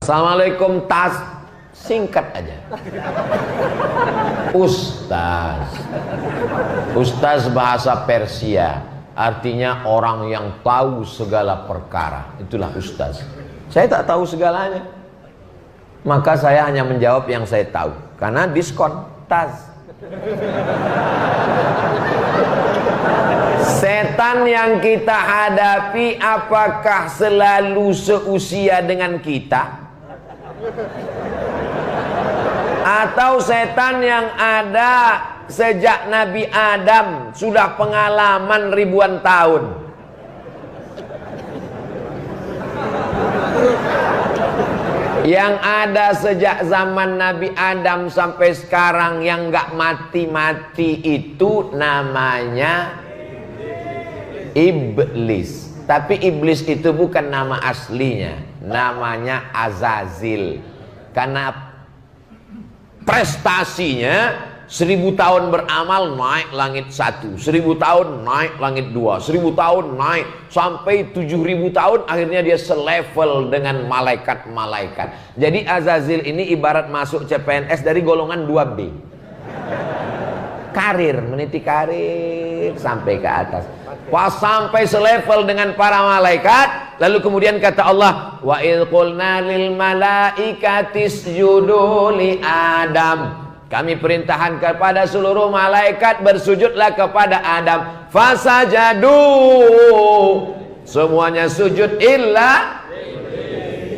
Assalamualaikum tas, singkat aja. Ustaz. Ustaz bahasa Persia, artinya orang yang tahu segala perkara. Itulah ustaz. Saya tak tahu segalanya, maka saya hanya menjawab yang saya tahu. Karena diskon tas. Setan yang kita hadapi apakah selalu seusia dengan kita? Atau setan yang ada sejak Nabi Adam, sudah pengalaman ribuan tahun? Yang ada sejak zaman Nabi Adam sampai sekarang yang gak mati-mati itu namanya iblis. Tapi iblis itu bukan nama aslinya, namanya Azazil. Karena prestasinya 1000 tahun beramal naik langit 1, 1000 tahun naik langit 2, 1000 tahun naik sampai 7000 tahun, akhirnya dia selevel dengan malaikat-malaikat. Jadi Azazil ini ibarat masuk CPNS dari golongan 2B. Karir, meniti karir sampai ke atas. Pas sampai selevel dengan para malaikat, lalu kemudian kata Allah, wa idh qulna lil malaikati isjudu li Adam. Kami perintahkan kepada seluruh malaikat bersujudlah kepada Adam. Fasajadu, semuanya sujud illa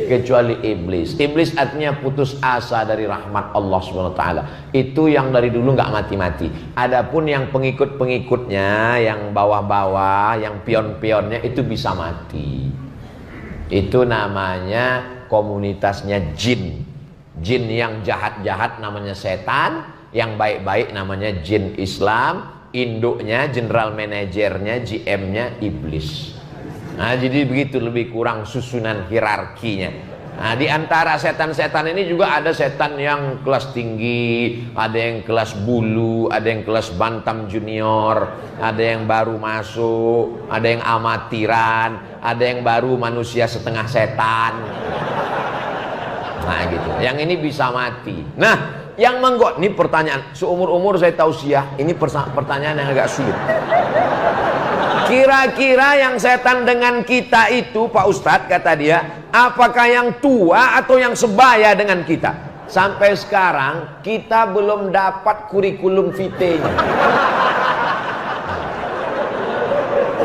kecuali iblis. Iblis artinya putus asa dari rahmat Allah SWT. Itu yang dari dulu nggak mati-mati. Adapun yang pengikut-pengikutnya, yang bawah-bawah, yang pion-pionnya itu bisa mati. Itu namanya komunitasnya jin. Jin yang jahat-jahat namanya setan, yang baik-baik namanya jin Islam. Induknya, general manajernya, GM-nya iblis. Nah, jadi begitu lebih kurang susunan hierarkinya. Nah, di antara setan-setan ini juga ada setan yang kelas tinggi, ada yang kelas bulu, ada yang kelas bantam junior, ada yang baru masuk, ada yang amatiran, ada yang baru manusia setengah setan. Nah, gitu. Yang ini bisa mati. Nah, yang ini pertanyaan seumur-umur saya tausiah, ini pertanyaan yang agak sulit. Kira-kira yang setan dengan kita itu, Pak Ustadz, kata dia, apakah yang tua atau yang sebaya dengan kita? Sampai sekarang kita belum dapat kurikulum vitae-nya.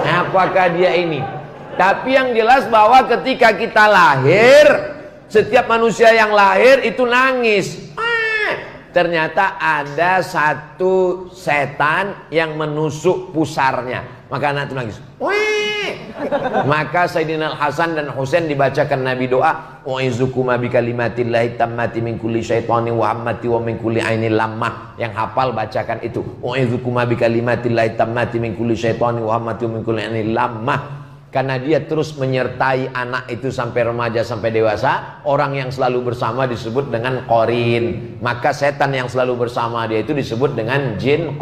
Apakah dia ini? Tapi yang jelas bahwa ketika kita lahir, setiap manusia yang lahir itu nangis. Ternyata ada satu setan yang menusuk pusarnya, maka anak itu nangis. Maka Sayyidina Hasan dan Husain dibacakan Nabi doa, u'izukuma bikalimatillahi tammati min kulli syaitani wa hammati wa min kulli ainil lammah. Yang hafal bacakan itu, u'izukuma bikalimatillahi tammati min kulli syaitani wa hammati wa min kulli ainil lammah. Karena dia terus menyertai anak itu sampai remaja, sampai dewasa. Orang yang selalu bersama disebut dengan qarin. Maka setan yang selalu bersama dia itu disebut dengan jin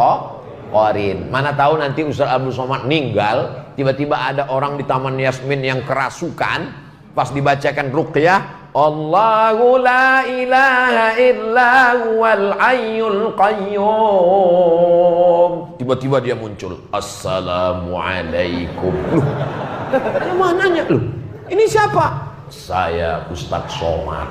qarin. Mana tahu nanti Ustaz Abdul Somad meninggal, tiba-tiba ada orang di Taman Yasmin yang kerasukan, pas dibacakan ruqyah, Allahu la ilaha illa huwal hayyul qayyum. Tiba-tiba dia muncul, Assalamualaikum. Loh, yang mananya lu? Ini siapa? Saya Ustadz Somad.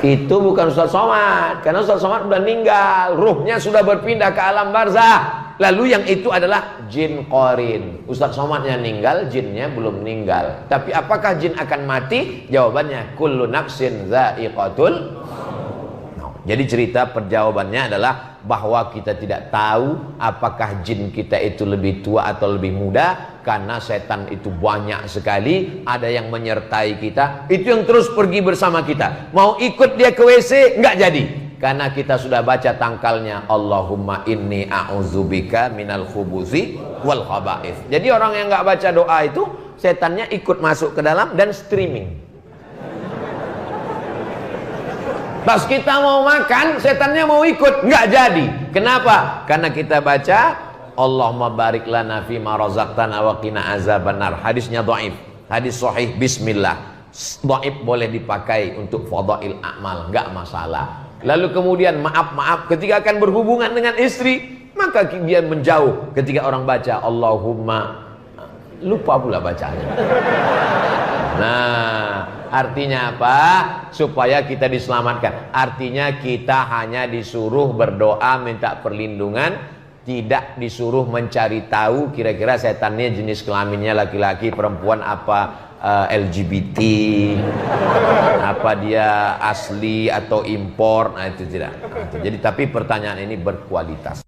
Itu bukan Ustadz Somad, karena Ustadz Somad sudah meninggal, ruhnya sudah berpindah ke alam barzah. Lalu yang itu adalah jin qarin. Ustadz Somadnya meninggal, jinnya belum meninggal. Tapi apakah jin akan mati? Jawabannya kullu nafsin dha'iqatul. Jadi cerita perjawabannya adalah bahwa kita tidak tahu apakah jin kita itu lebih tua atau lebih muda, karena setan itu banyak sekali, ada yang menyertai kita, itu yang terus pergi bersama kita. Mau ikut dia ke WC nggak jadi, karena kita sudah baca tangkalnya, Allahumma inni a'udzubika minal khubuthi wal khaba'ith. Jadi orang yang nggak baca doa itu, setannya ikut masuk ke dalam dan streaming. Pas kita mau makan, setannya mau ikut, nggak jadi. Kenapa? Karena kita baca Allahumma barik lana fima razaqtana wa qina azabannar. Hadisnya dhaif, hadis sahih bismillah. dhaif boleh dipakai untuk fadhail a'mal, enggak masalah. Lalu kemudian maaf ketika akan berhubungan dengan istri, maka dia menjauh ketika orang baca Allahumma, lupa pula bacanya. Nah, artinya apa? Supaya kita diselamatkan. Artinya kita hanya disuruh berdoa minta perlindungan, tidak disuruh mencari tahu kira-kira setannya jenis kelaminnya laki-laki, perempuan, apa LGBT, apa dia asli atau impor. Nah itu tidak. Jadi tapi pertanyaan ini berkualitas.